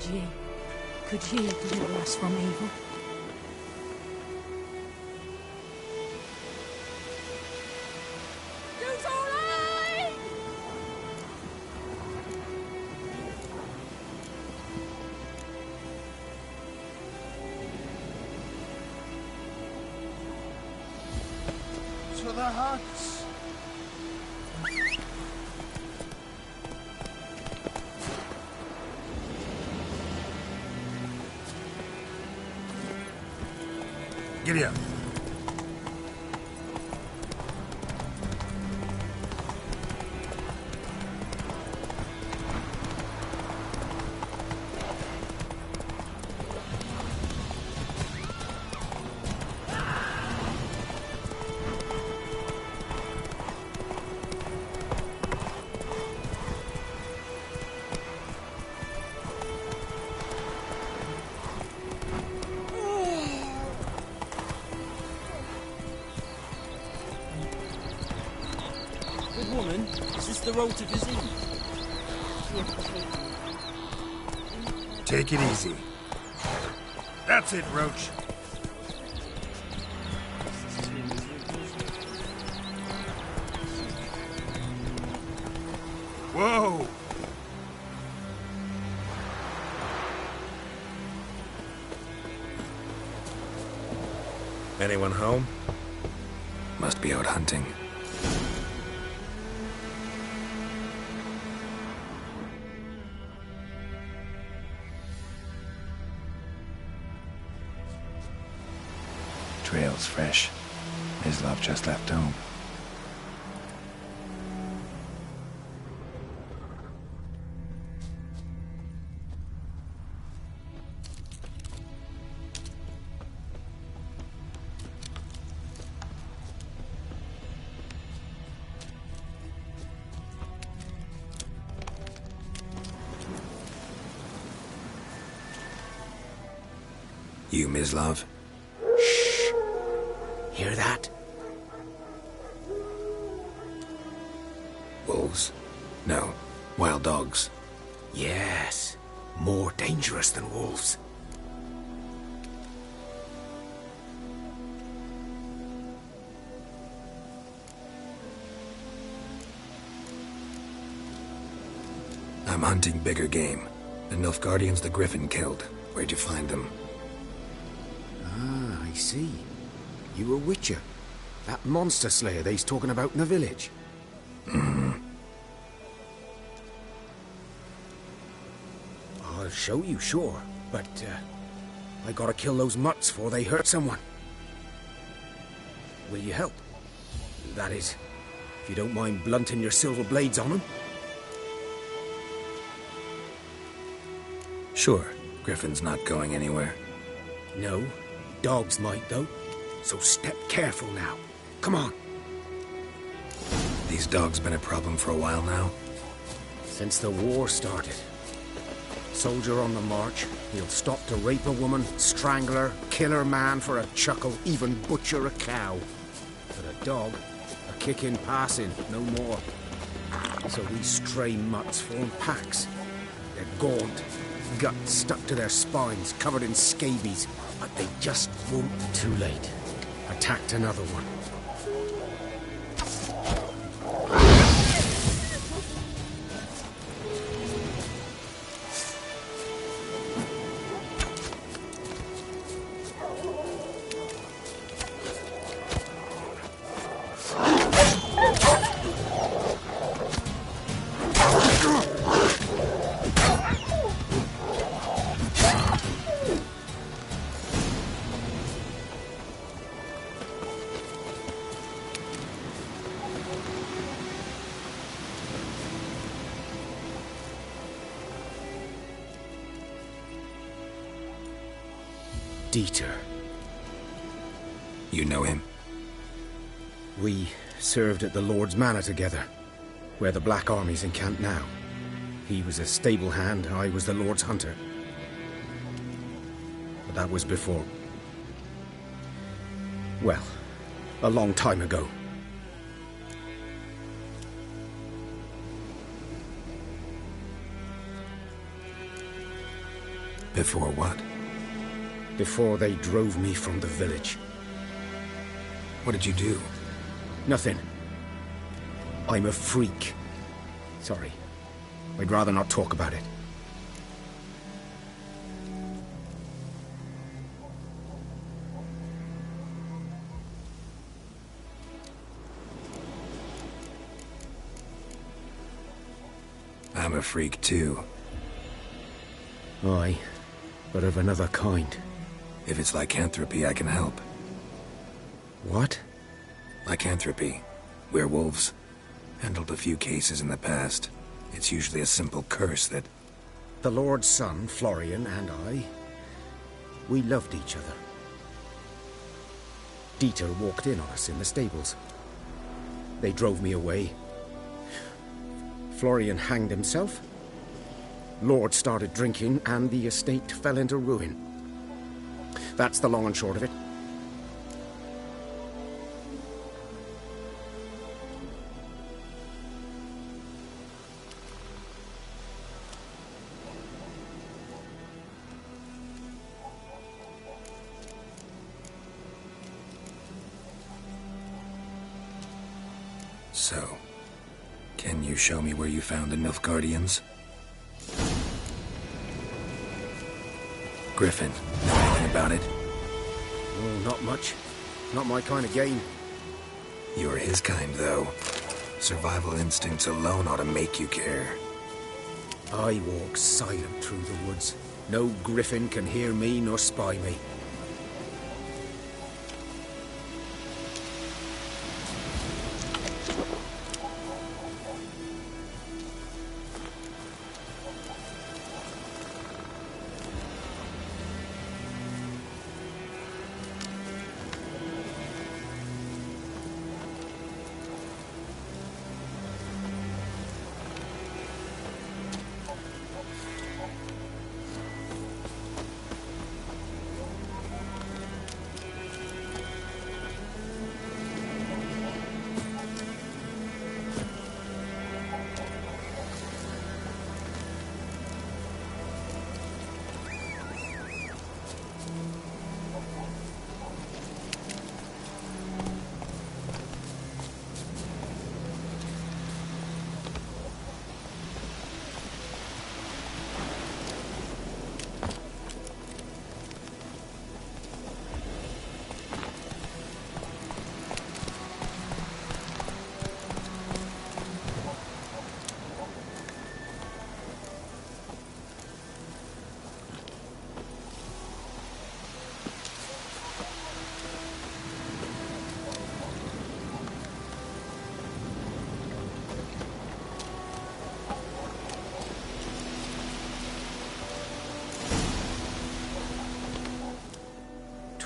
Could ye deliver us from evil? To the huts! Giddy up. Woman, is this the road to Vizine? Take it easy. That's it, Roach. Whoa! Anyone home? Must be out hunting. Trail's fresh. Mislav just left home. You, Mislav? Hear that? Wolves? No. Wild dogs. Yes. More dangerous than wolves. I'm hunting bigger game. The Nilfgaardians the Griffin killed. Where'd you find them? Ah, I see. You a witcher. That monster slayer they's talking about in the village. I'll show you, sure. But, I gotta kill those mutts before they hurt someone. Will you help? That is, if you don't mind blunting your silver blades on them. Sure. Griffin's not going anywhere. No. Dogs might, though. So step careful now. Come on. These dogs been a problem for a while now? Since the war started. Soldier on the march, he'll stop to rape a woman, strangle her, kill her man for a chuckle, even butcher a cow. But a dog, a kick in passing, no more. So these stray mutts form packs. They're gaunt, guts stuck to their spines, covered in scabies, but they just won't. Too late. Attacked another one. Dieter. You know him? We served at the Lord's Manor together, where the Black Army's encamped now. He was a stable hand, I was the Lord's hunter. But that was before... well, a long time ago. Before what? Before they drove me from the village. What did you do? Nothing. I'm a freak. Sorry. I'd rather not talk about it. I'm a freak too. Aye, but of another kind. If it's lycanthropy, I can help. What? Lycanthropy. Werewolves. Handled a few cases in the past. It's usually a simple curse that... The Lord's son, Florian, and I, we loved each other. Dieter walked in on us in the stables. They drove me away. Florian hanged himself. Lord started drinking, and the estate fell into ruin. That's the long and short of it. So, can you show me where you found the Nilfgaardians? Griffin, know anything about it? Oh, not much. Not my kind of game. You're his kind, though. Survival instincts alone ought to make you care. I walk silent through the woods. No griffin can hear me nor spy me.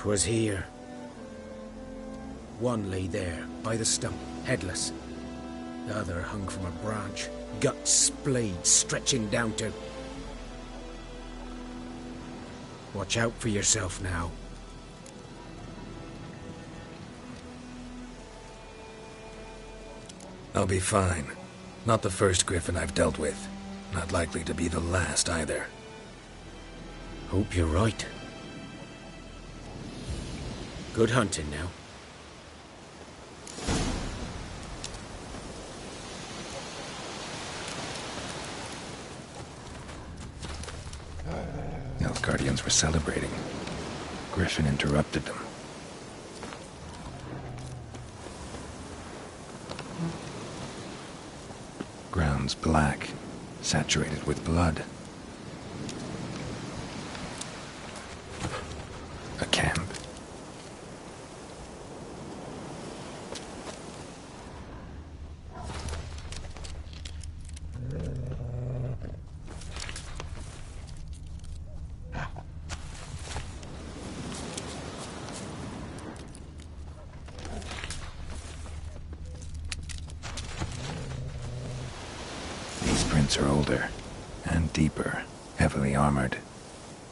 Was here. One lay there, by the stump, headless. The other hung from a branch, guts splayed, stretching down to... Watch out for yourself now. I'll be fine. Not the first griffin I've dealt with. Not likely to be the last, either. Hope you're right. Good hunting now. Nilfgaardians were celebrating. Griffin interrupted them. Ground's black, saturated with blood. A camp. Are older and deeper, heavily armored.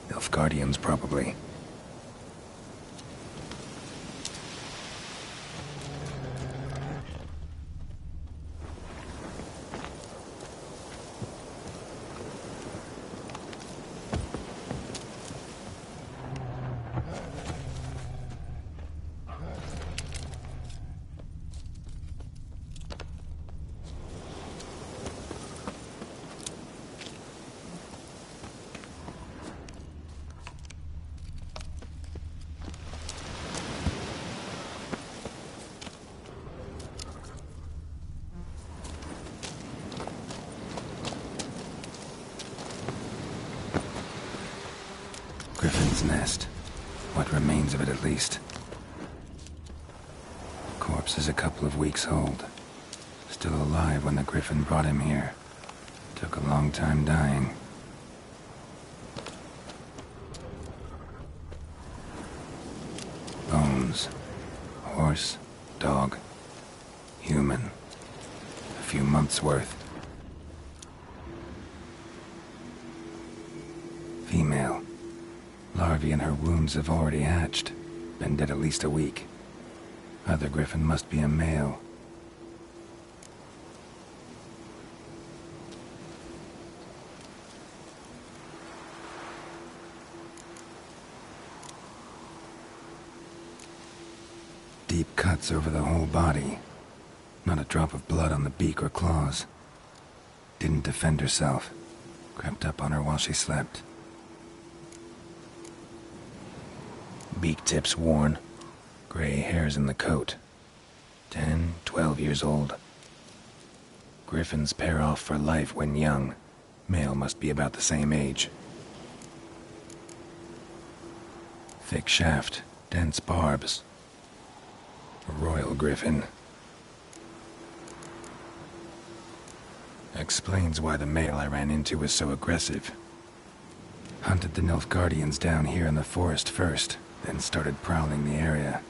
Nilfgaardians, probably. Griffin's nest. What remains of it, at least. Corpse is a couple of weeks old. Still alive when the Griffin brought him here. Took a long time dying. Bones. Horse, dog, human. A few months' worth. Female. Larvae in her wounds have already hatched. Been dead at least a week. Other Griffin must be a male. Deep cuts over the whole body. Not a drop of blood on the beak or claws. Didn't defend herself. Crept up on her while she slept. Beak tips worn. Gray hairs in the coat. 10, 12 years old. Griffins pair off for life when young. Male must be about the same age. Thick shaft, dense barbs. A royal griffin. Explains why the male I ran into was so aggressive. Hunted the Nilfgaardians down here in the forest first, then started prowling the area.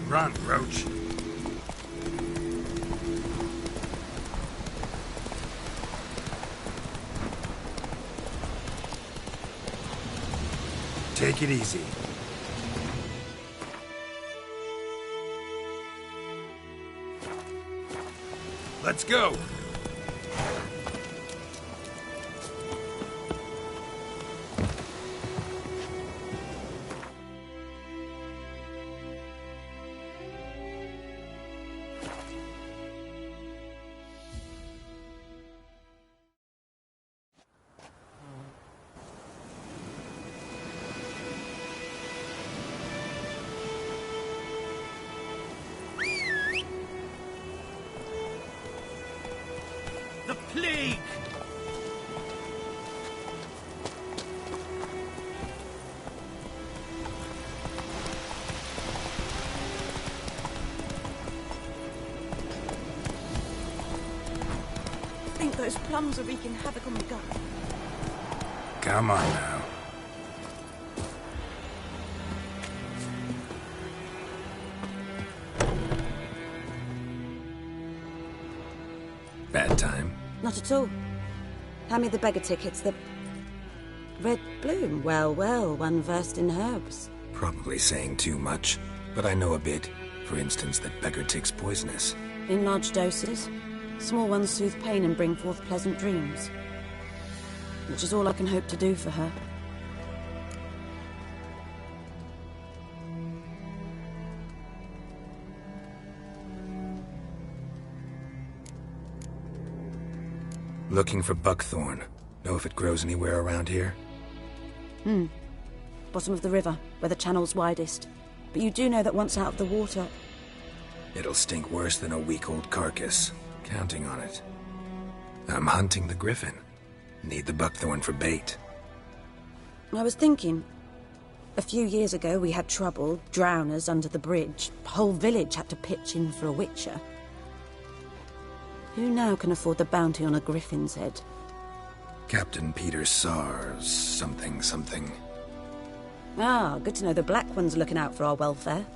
Run, Roach. Take it easy. Let's go. The plague! I think those plums are wreaking havoc on the gut. Come on now. Bad time? Not at all. Hand me the beggar tickets, the... Red bloom. Well, well, one versed in herbs. Probably saying too much, but I know a bit. for instance, that beggar tick's poisonous? In large doses. Small ones soothe pain and bring forth pleasant dreams. Which is all I can hope to do for her. Looking for buckthorn. Know if it grows anywhere around here? Bottom of the river, where the channel's widest. But you do know that once out of the water... It'll stink worse than a week-old carcass. Counting on it. I'm hunting the griffin. Need the buckthorn for bait. I was thinking... A few years ago we had trouble, drowners under the bridge. Whole village had to pitch in for a witcher. Who now can afford the bounty on a griffin's head? Captain Peter Sars, something. Ah, good to know the Black One's looking out for our welfare.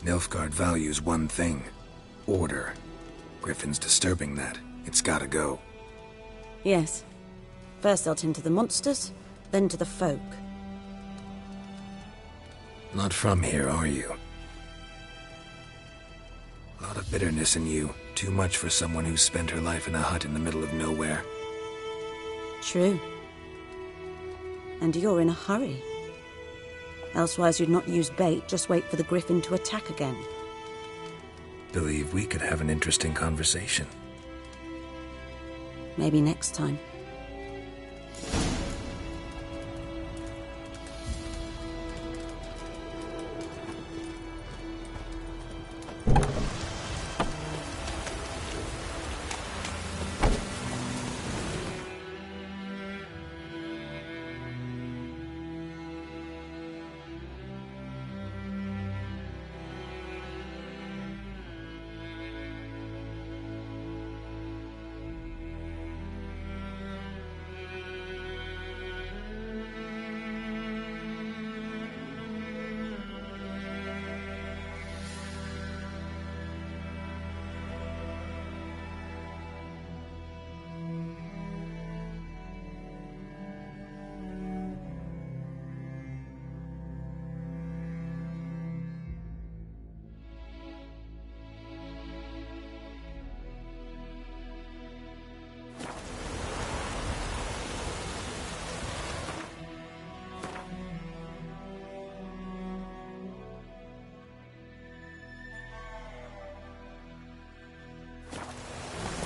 Nilfgaard values one thing. Order. Griffin's disturbing that. It's gotta go. Yes. First they'll tend to the monsters, then to the folk. Not from here, are you? A lot of bitterness in you. Too much for someone who spent her life in a hut in the middle of nowhere. True. And you're in a hurry. Elsewise you'd not use bait, just wait for the griffin to attack again. Believe we could have an interesting conversation. Maybe next time.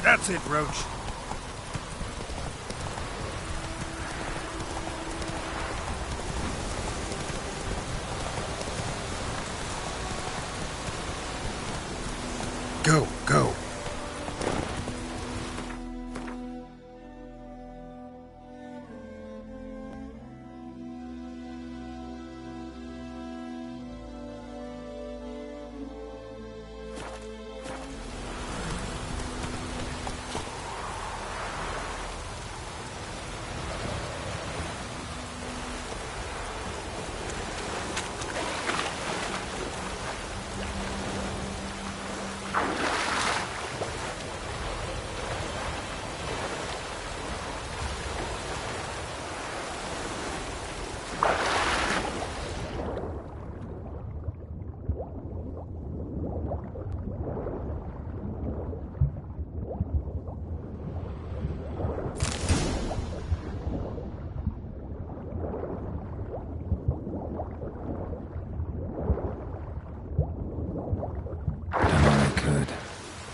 That's it, Roach. Go.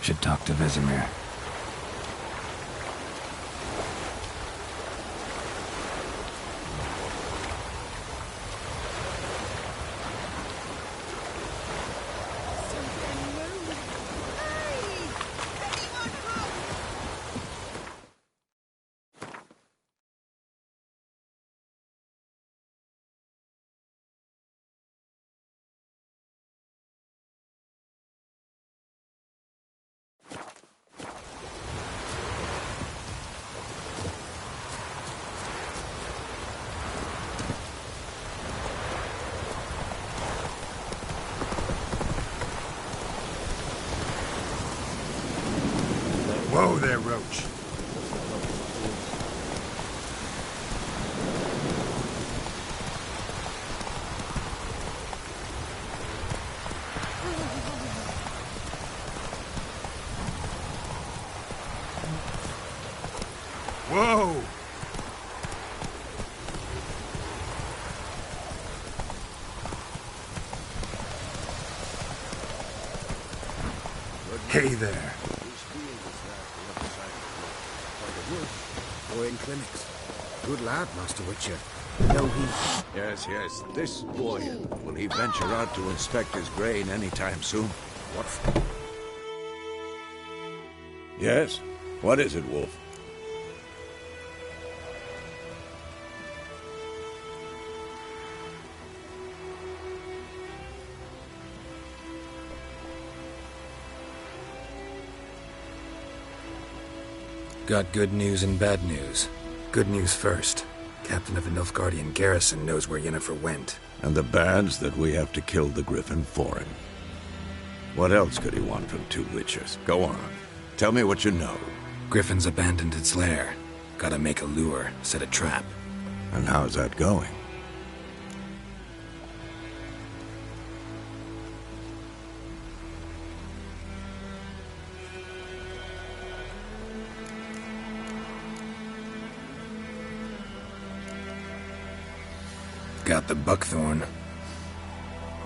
Should talk to Vesemir. Hey there. Boy in clinics. Good lad, Master Witcher. No, he... Yes, yes. This boy, will he venture out to inspect his grain anytime soon? What? Yes? What is it, Wolf? Got good news and bad news. Good news first. Captain of the Nilfgaardian garrison knows where Yennefer went. And the bad's that we have to kill the Griffin for him. What else could he want from two witchers? Go on. Tell me what you know. Griffin's abandoned its lair. Gotta make a lure, set a trap. And how's that going? Got the buckthorn.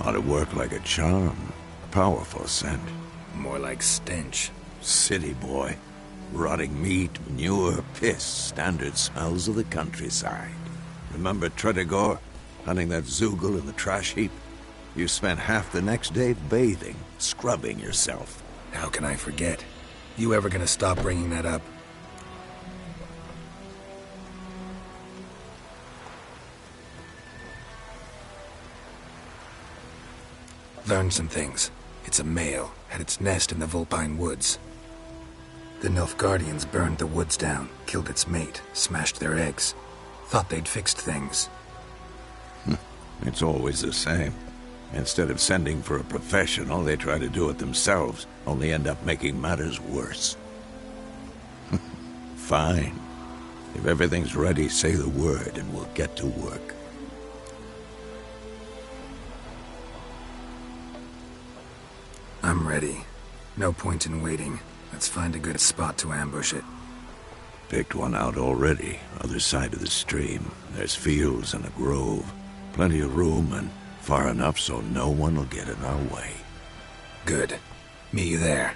Ought to work like a charm. Powerful scent. More like stench. City boy. Rotting meat, manure, piss. Standard smells of the countryside. Remember Tredegor? Hunting that Zoogle in the trash heap? You spent half the next day bathing, scrubbing yourself. How can I forget? You ever gonna stop bringing that up? Learned some things. It's a male, had its nest in the Vulpine Woods. The Nilfgaardians burned the woods down, killed its mate, smashed their eggs. Thought they'd fixed things. It's always the same. Instead of sending for a professional, they try to do it themselves, only end up making matters worse. Fine. If everything's ready, say the word and we'll get to work. I'm ready. No point in waiting. Let's find a good spot to ambush it. Picked one out already, other side of the stream. There's fields and a grove. Plenty of room and far enough so no one will get in our way. Good. Meet you there.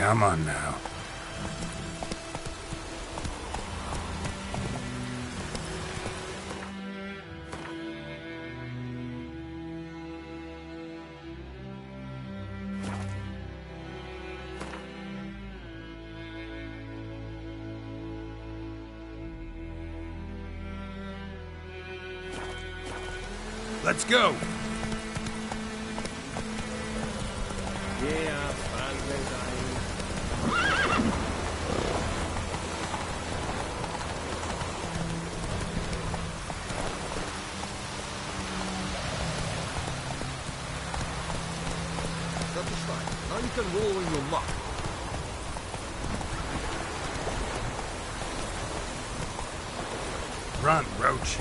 Come on now. Let's go. Now you can roll in your muck. Run, Roach.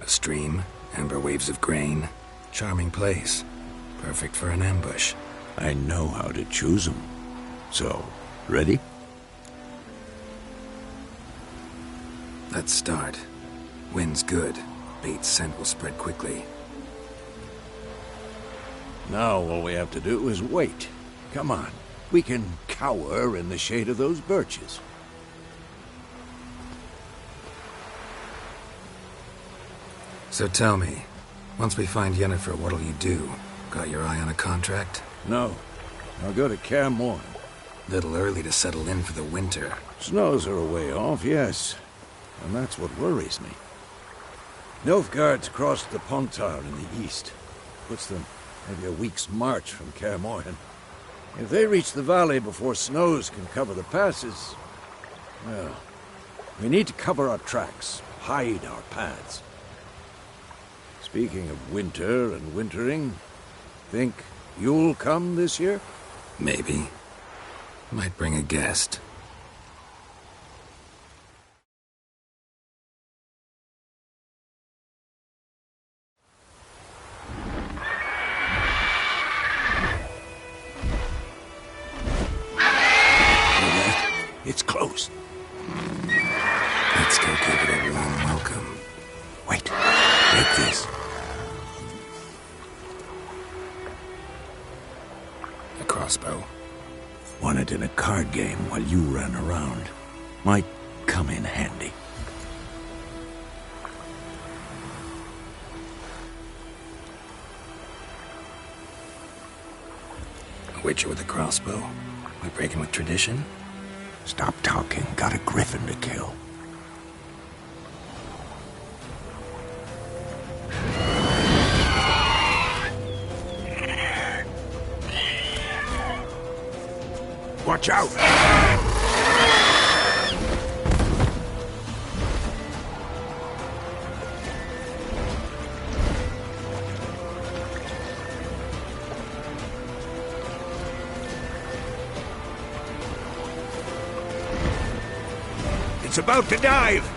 A stream, amber waves of grain. Charming place. Perfect for an ambush. I know how to choose them. So, ready? Let's start. Wind's good. Bait's scent will spread quickly. Now all we have to do is wait. Come on. We can cower in the shade of those birches. So tell me, once we find Yennefer, what'll you do? Got your eye on a contract? No. I'll go to Kaer Morhen. Little early to settle in for the winter. Snows are a way off, yes. And that's what worries me. Nilfgaard's crossed the Pontar in the east. Puts them maybe a week's march from Kaer Morhen. If they reach the valley before snows can cover the passes, well, we need to cover our tracks, hide our paths. Speaking of winter and wintering, think you'll come this year? Maybe. Might bring a guest. It's close. Let's go give it a warm welcome. Wait, take this. A crossbow. Won it in a card game while you ran around. Might come in handy. A witcher with a crossbow. We breaking with tradition? Stop talking. Got a griffin to kill. Watch out! It's about to dive!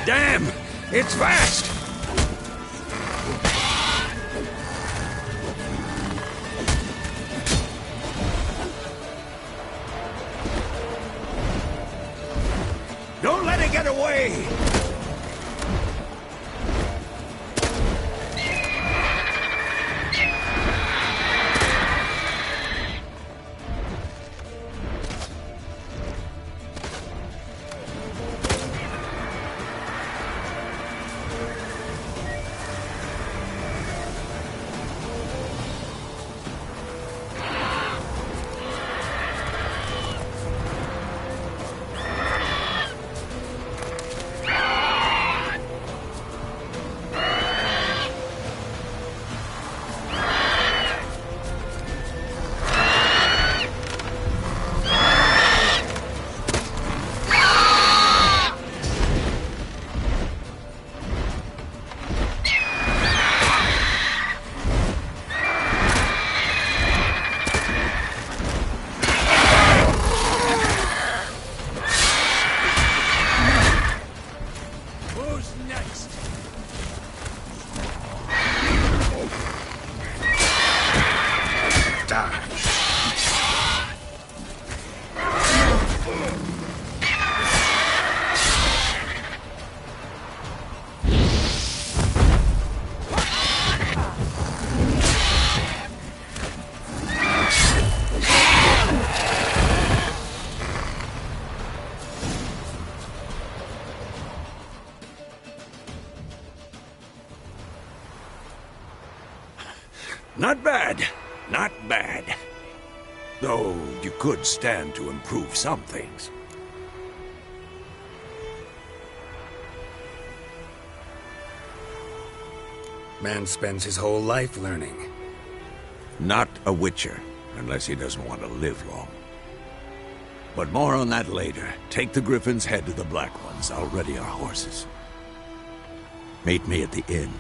Damn! It's fast! Don't let it get away! Not bad. Not bad. Though you could stand to improve some things. Man spends his whole life learning. Not a witcher, unless he doesn't want to live long. But more on that later. Take the Griffin's head to the Black Ones. I'll ready our horses. Meet me at the inn.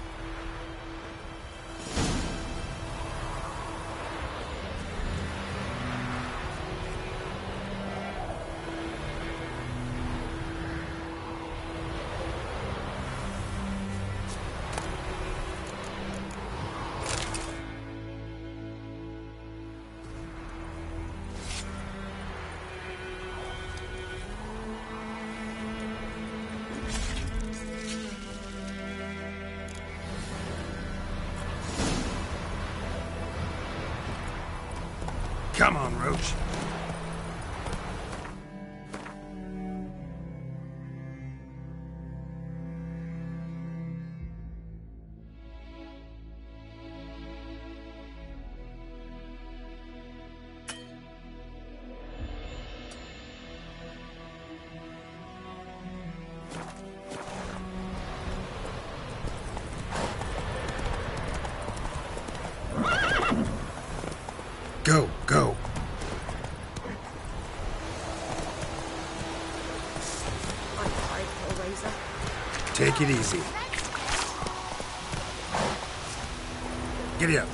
Come on, Roach. Go, go. I'm tired, Hellraiser. Take it easy. Giddy up.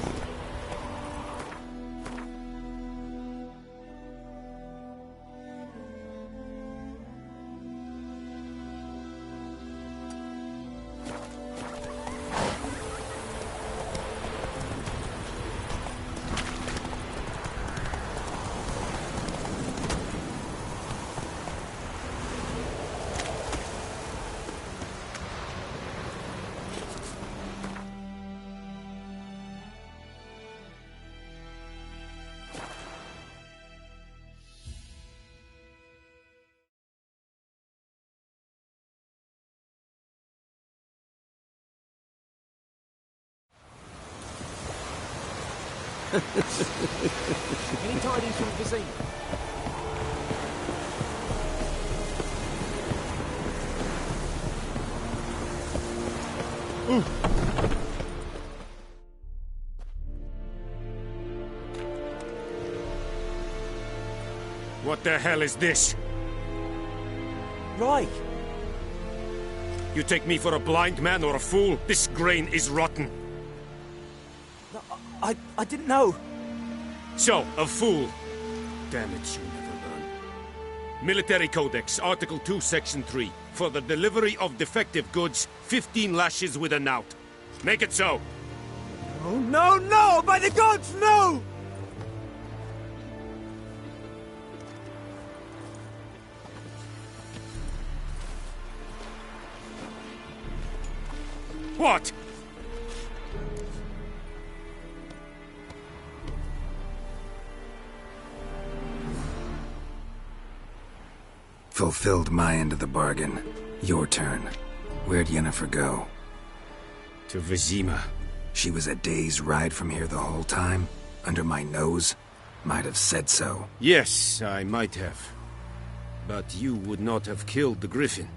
Any tidings from Vizine? What the hell is this? Right. You take me for a blind man or a fool? This grain is rotten. No, I didn't know. So, a fool. Damn it, you never learn. Military Codex, Article 2, Section 3. For the delivery of defective goods, 15 lashes with a knout. Make it so. Oh, no, no! By the gods, no! What? Fulfilled my end of the bargain. Your turn. Where'd Yennefer go? To Vizima. She was a day's ride from here the whole time? Under my nose? Might have said so. Yes, I might have. But you would not have killed the griffin.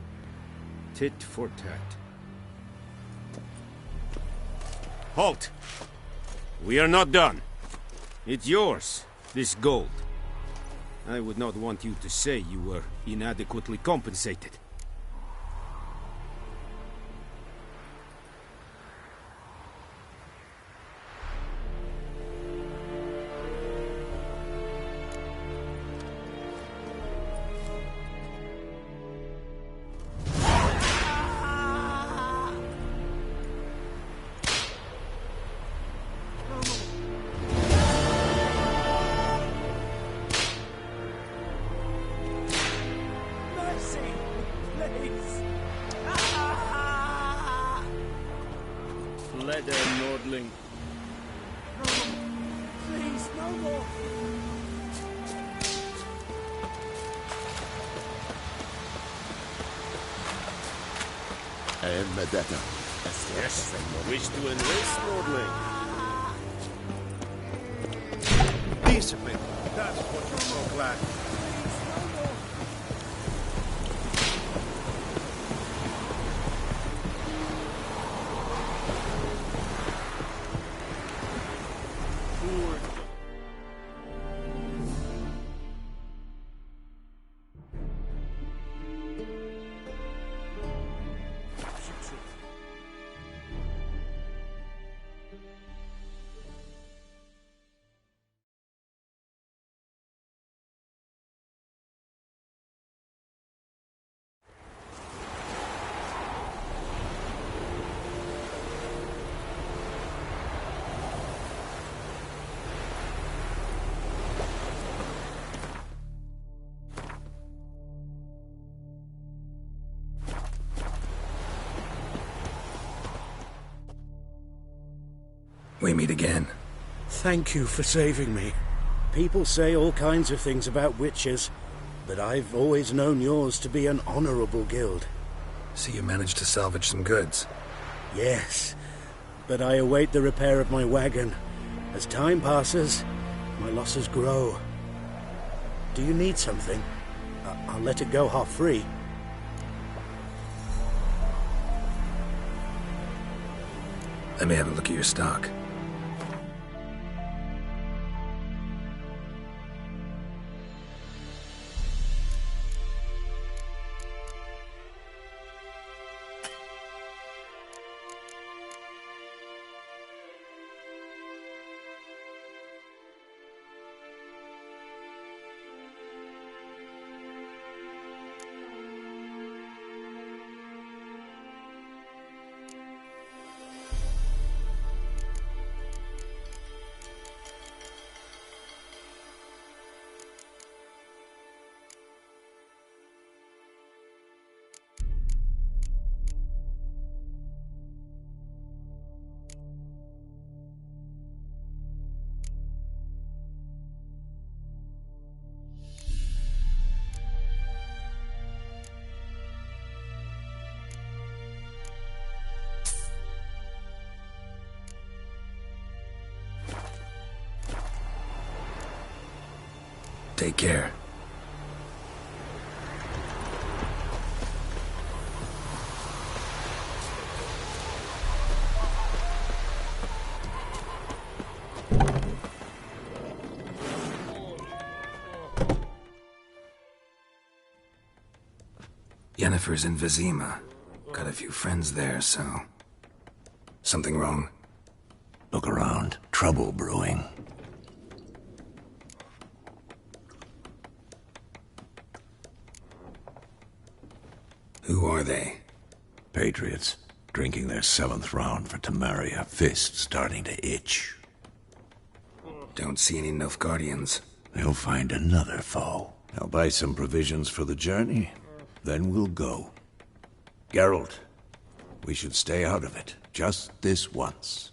Tit for tat. Halt! We are not done. It's yours, this gold. I would not want you to say you were inadequately compensated. Yes, I wish to enlist, Lordling. Discipline. That's what you're so glad. We meet again. Thank you for saving me. People say all kinds of things about witches, but I've always known yours to be an honorable guild. So you managed to salvage some goods? Yes, but I await the repair of my wagon. As time passes, my losses grow. Do you need something? I'll let it go half-free. Let me have a look at your stock. Take care. Yennefer's in Vizima. Got a few friends there, so... Something wrong? Look around. Trouble brewing. Who are they? Patriots. Drinking their 7th round for Temeria. Fist starting to itch. Don't see any Nilfgaardians. They'll find another foe. I'll buy some provisions for the journey. Then we'll go. Geralt, we should stay out of it. Just this once.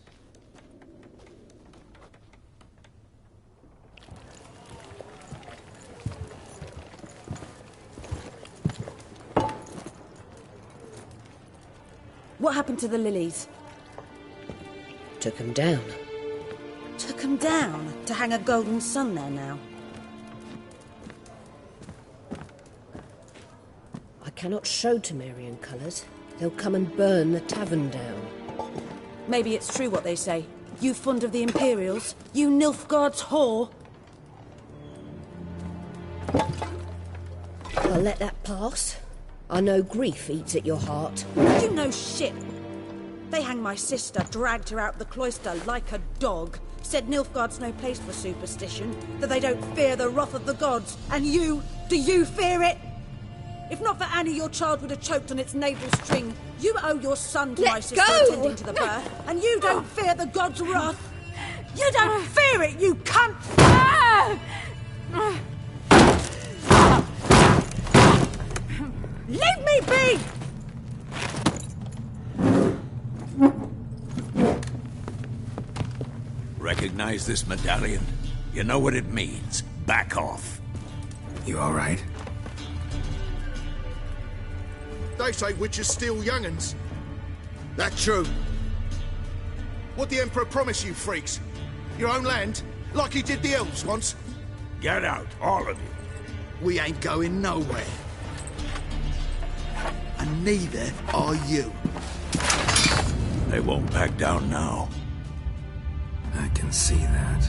What happened to the lilies? Took him down. Took 'em down to hang a golden sun there now. I cannot show Temerian colours. They'll come and burn the tavern down. Maybe it's true what they say. You fond of the Imperials? You Nilfgaard's whore? I'll let that pass. I know grief eats at your heart. You know shit. They hanged my sister, dragged her out the cloister like a dog. Said Nilfgaard's no place for superstition, that they don't fear the wrath of the gods. And you, do you fear it? If not for Annie, your child would have choked on its navel string. You owe your son to Let my sister go! attending to the birth, and you don't fear the gods' wrath. You don't fear it, you cunt! Leave me be! Recognize this medallion? You know what it means. Back off. You all right? They say witches steal young'uns. That true? What the Emperor promise you, freaks? Your own land? Like he did the elves once? Get out, all of you. We ain't going nowhere. And neither are you. They won't back down now. I can see that.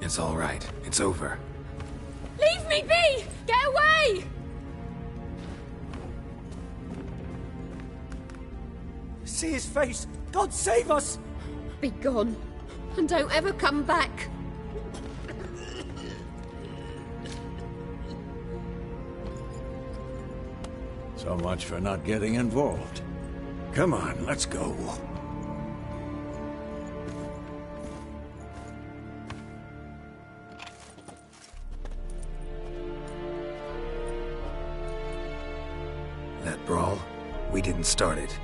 It's all right. It's over. Leave me be! Get away! See his face! God save us! Be gone, and don't ever come back. So much for not getting involved. Come on, let's go. That brawl, we didn't start it.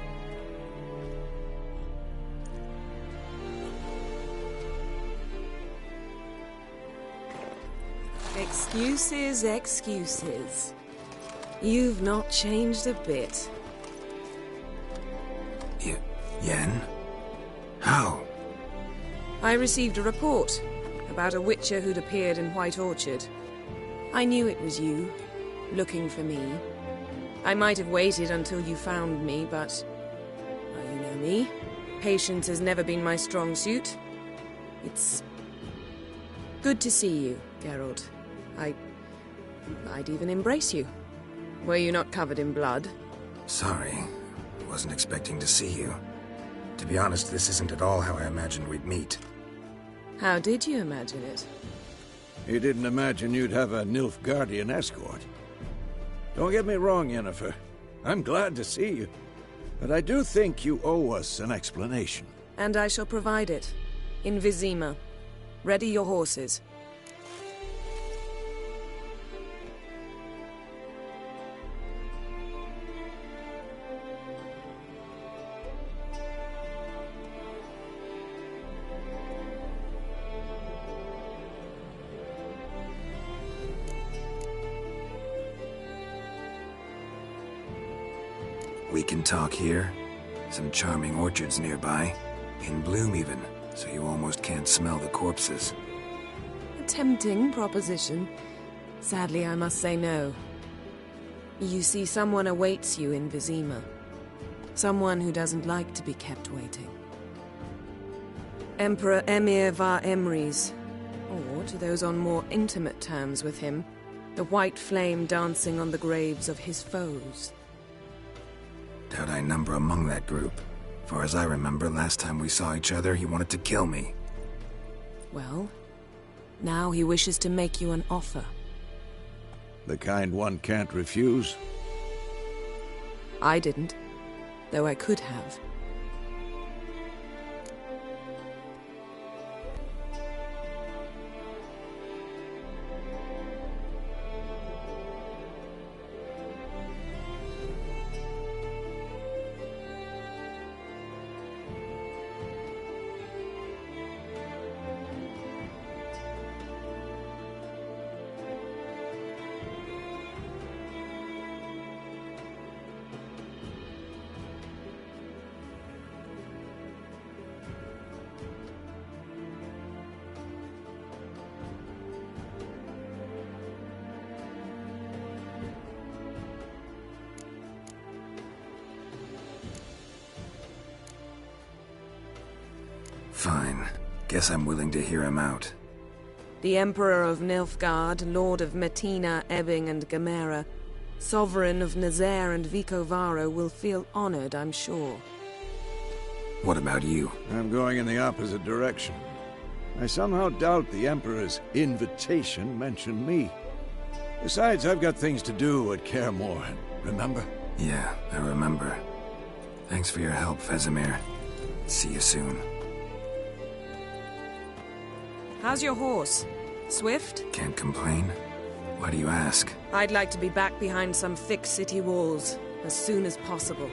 Excuses, excuses. You've not changed a bit. Yen? How? I received a report about a witcher who'd appeared in White Orchard. I knew it was you, looking for me. I might have waited until you found me, but... well, you know me. Patience has never been my strong suit. It's... good to see you, Geralt. I'd even embrace you. Were you not covered in blood? Sorry. Wasn't expecting to see you. To be honest, this isn't at all how I imagined we'd meet. How did you imagine it? You didn't imagine you'd have a Nilfgaardian escort. Don't get me wrong, Yennefer. I'm glad to see you. But I do think you owe us an explanation. And I shall provide it. In Vizima. Ready your horses. We can talk here. Some charming orchards nearby. In bloom even, so you almost can't smell the corpses. A tempting proposition. Sadly, I must say no. You see, someone awaits you in Vizima. Someone who doesn't like to be kept waiting. Emperor Emir var Emrys, or to those on more intimate terms with him, the white flame dancing on the graves of his foes. Doubt I number among that group. Far as I remember, last time we saw each other, he wanted to kill me. Well, now he wishes to make you an offer. The kind one can't refuse? I didn't, though I could have. Fine. Guess I'm willing to hear him out. The Emperor of Nilfgaard, Lord of Metina, Ebbing and Gamera, Sovereign of Nazaire and Vicovaro will feel honored, I'm sure. What about you? I'm going in the opposite direction. I somehow doubt the Emperor's invitation mentioned me. Besides, I've got things to do at Kaer Morhen, remember? Yeah, I remember. Thanks for your help, Vesemir. See you soon. How's your horse? Swift? Can't complain. Why do you ask? I'd like to be back behind some thick city walls, as soon as possible.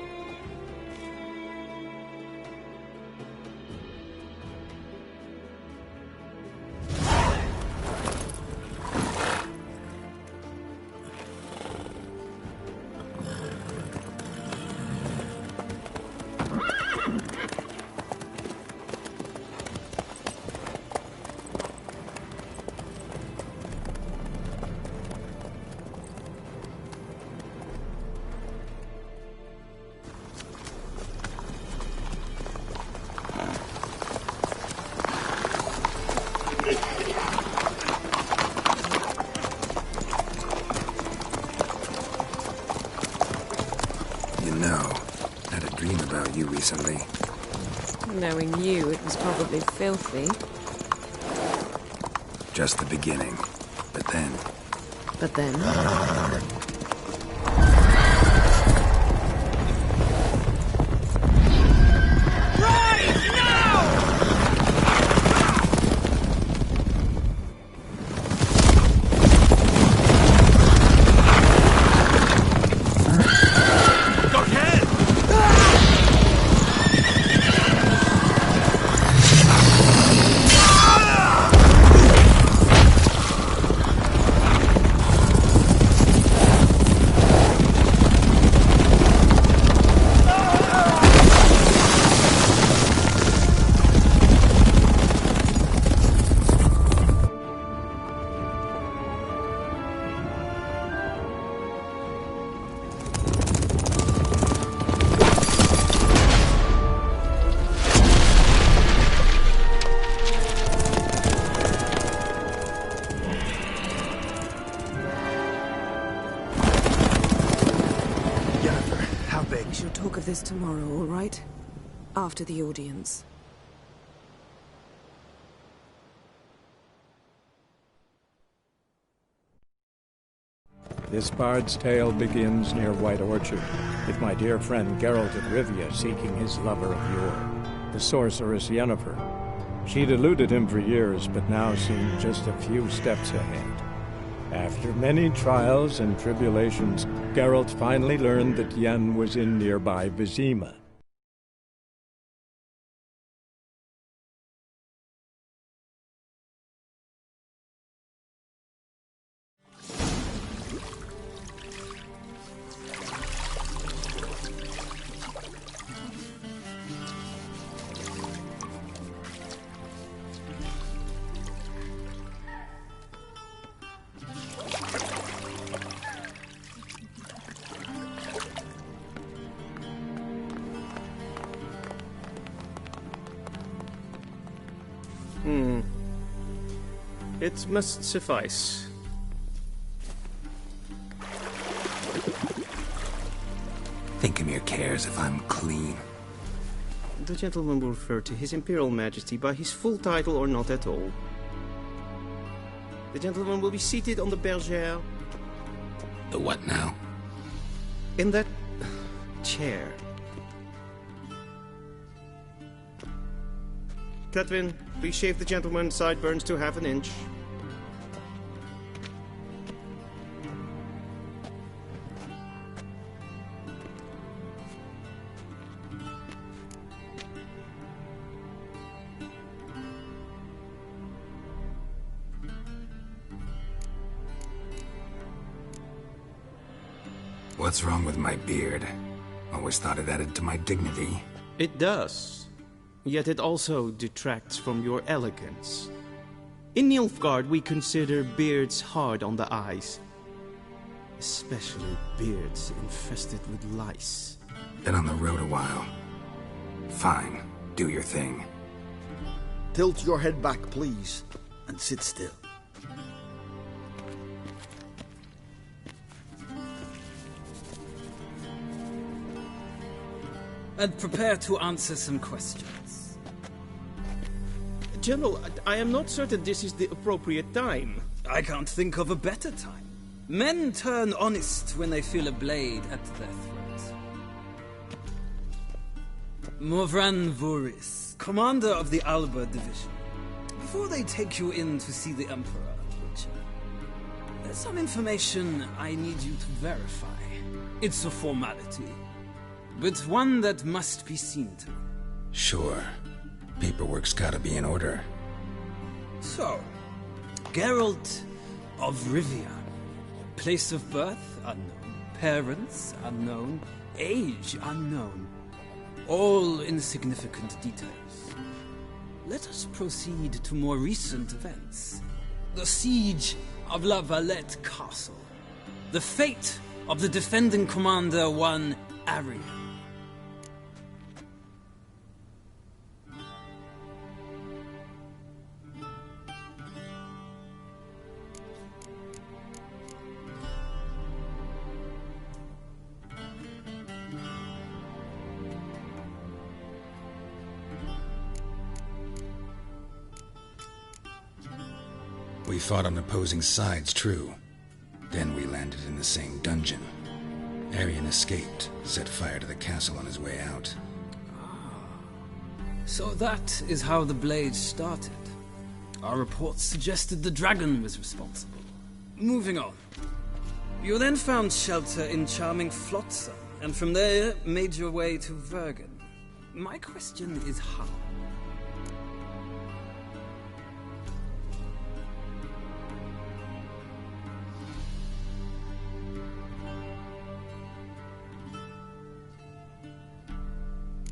Recently. Knowing you, it was probably filthy. Just the beginning. But then... But then? This tomorrow, all right? After the audience. This bard's tale begins near White Orchard, with my dear friend Geralt of Rivia seeking his lover of yore, the sorceress Yennefer. She'd eluded him for years, but now seemed just a few steps ahead. After many trials and tribulations, Geralt finally learned that Yen was in nearby Vizima. It must suffice. Think Emir cares if I'm clean. The gentleman will refer to His Imperial Majesty by his full title or not at all. The gentleman will be seated on the bergère. The what now? In that chair. Catwin, please shave the gentleman's sideburns to half an inch. What's wrong with my beard? Always thought it added to my dignity. It does. Yet it also detracts from your elegance. In Nilfgaard, we consider beards hard on the eyes. Especially beards infested with lice. Been on the road a while. Fine, do your thing. Tilt your head back, please, and sit still. And prepare to answer some questions. General, I am not certain this is the appropriate time. I can't think of a better time. Men turn honest when they feel a blade at their throat. Morvran Voris, commander of the Alba Division. Before they take you in to see the Emperor, Witcher, there's some information I need you to verify. It's a formality, but one that must be seen to. Sure. Paperwork's gotta be in order. So, Geralt of Rivia. Place of birth unknown. Parents unknown. Age unknown. All insignificant details. Let us proceed to more recent events. The siege of La Valette Castle. The fate of the defending commander, one Arian. We fought on opposing sides, true. Then we landed in the same dungeon. Arian escaped, set fire to the castle on his way out. So that is how the blade started. Our reports suggested the dragon was responsible. Moving on. You then found shelter in charming Flotsam, and from there made your way to Vergen. My question is how?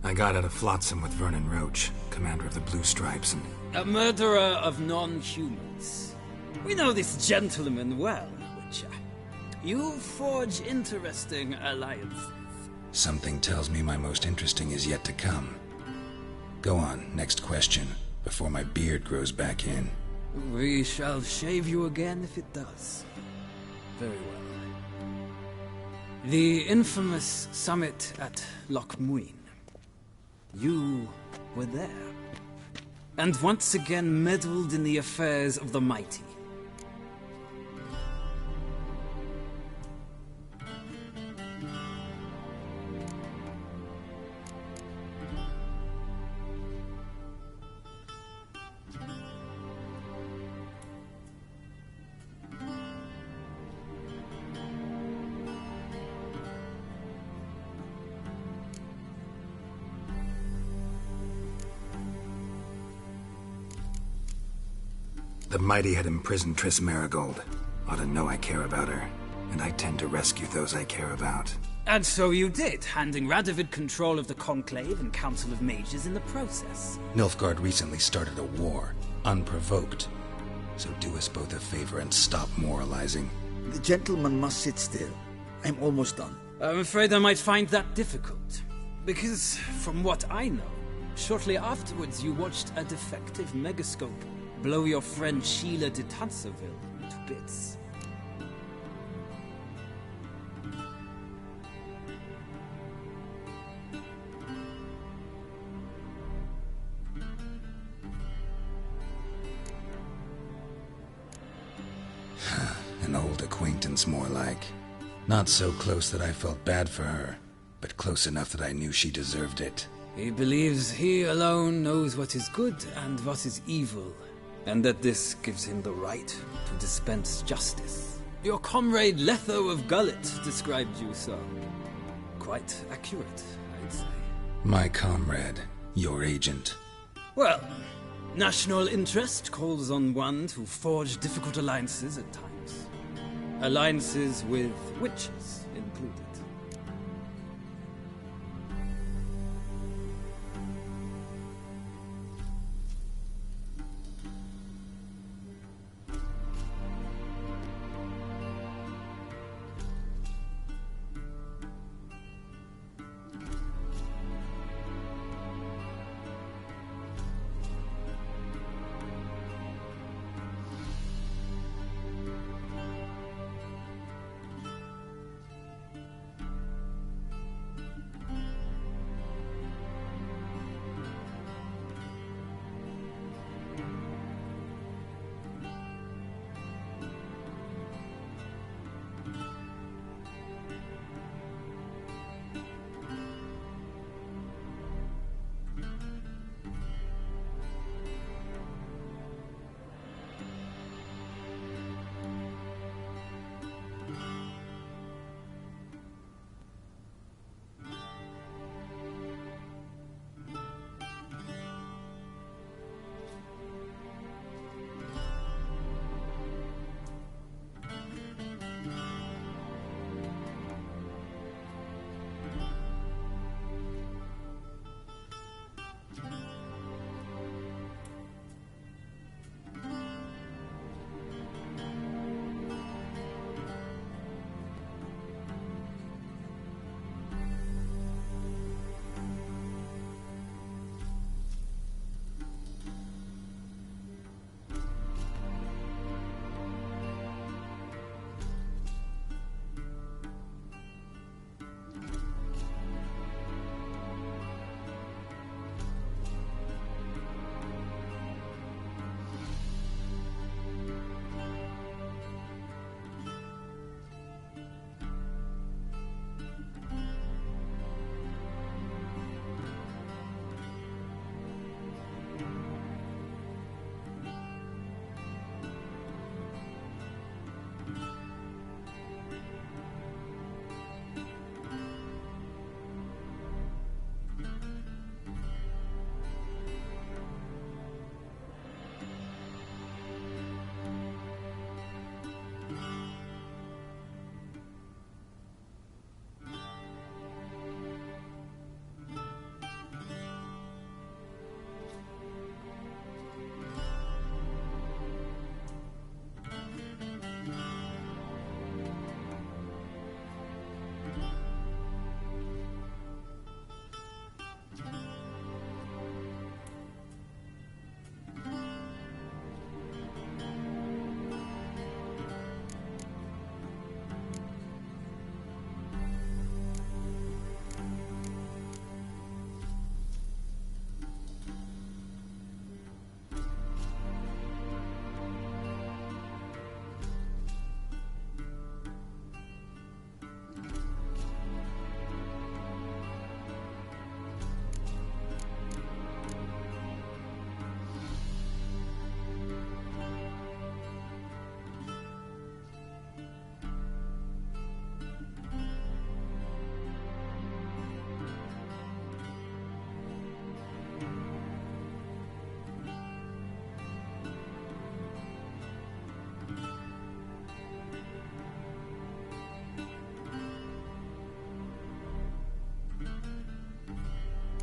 I got out of Flotsam with Vernon Roach, commander of the Blue Stripes, and... A murderer of non-humans. We know this gentleman well, Witcher. You forge interesting alliances. Something tells me my most interesting is yet to come. Go on, next question, before my beard grows back in. We shall shave you again if it does. Very well. The infamous summit at Loch Muin. You were there, and once again meddled in the affairs of the mighty. The mighty had imprisoned Triss Marigold. Ought to know I care about her, and I tend to rescue those I care about. And so you did, handing Radovid control of the Conclave and Council of Mages in the process. Nilfgaard recently started a war, unprovoked. So do us both a favor and stop moralizing. The gentleman must sit still. I'm almost done. I'm afraid I might find that difficult. Because, from what I know, shortly afterwards you watched a defective megascope blow your friend Sheila de Tanserville to bits. acquaintance, more like. Not so close that I felt bad for her, but close enough that I knew she deserved it. He believes he alone knows what is good and what is evil, and that this gives him the right to dispense justice. Your comrade Letho of Gullet described you so. Quite accurate, I'd say. My comrade, your agent. Well, national interest calls on one to forge difficult alliances at times. Alliances with witches included.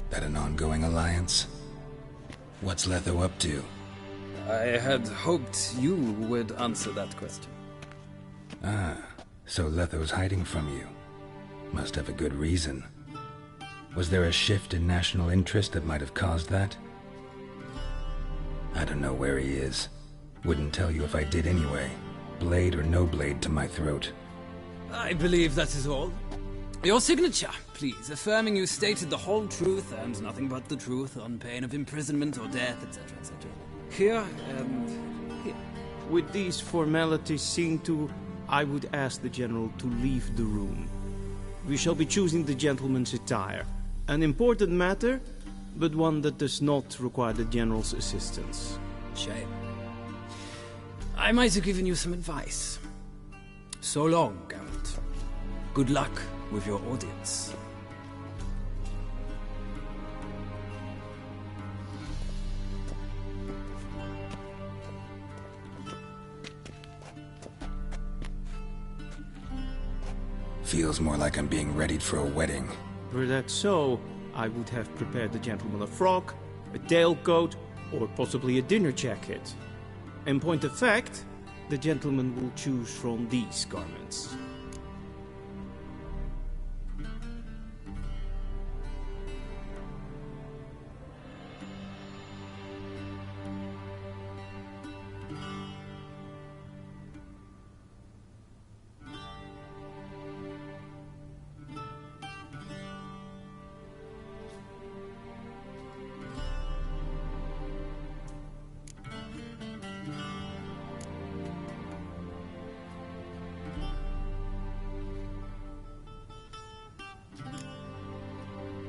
That an ongoing alliance? What's Letho up to? I had hoped you would answer that question. Ah, so Letho's hiding from you. Must have a good reason. Was there a shift in national interest that might have caused that? I don't know where he is. Wouldn't tell you if I did anyway. Blade or no blade to my throat. I believe that is all. Your signature, please, affirming you stated the whole truth and nothing but the truth on pain of imprisonment or death, etc., etc. Here and here. Would these formalities seem to I would ask the General to leave the room. We shall be choosing the gentleman's attire. An important matter, but one that does not require the General's assistance. Shame. I might have given you some advice. So long, Geralt. Good luck with your audience. Feels more like I'm being readied for a wedding. Were that so, I would have prepared the gentleman a frock, a tailcoat, or possibly a dinner jacket. In point of fact, the gentleman will choose from these garments.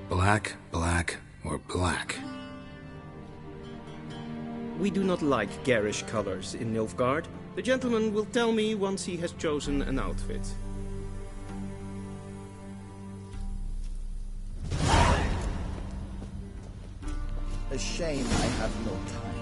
Black, black, or black? We do not like garish colors in Nilfgaard. The gentleman will tell me once he has chosen an outfit. A shame I have no time.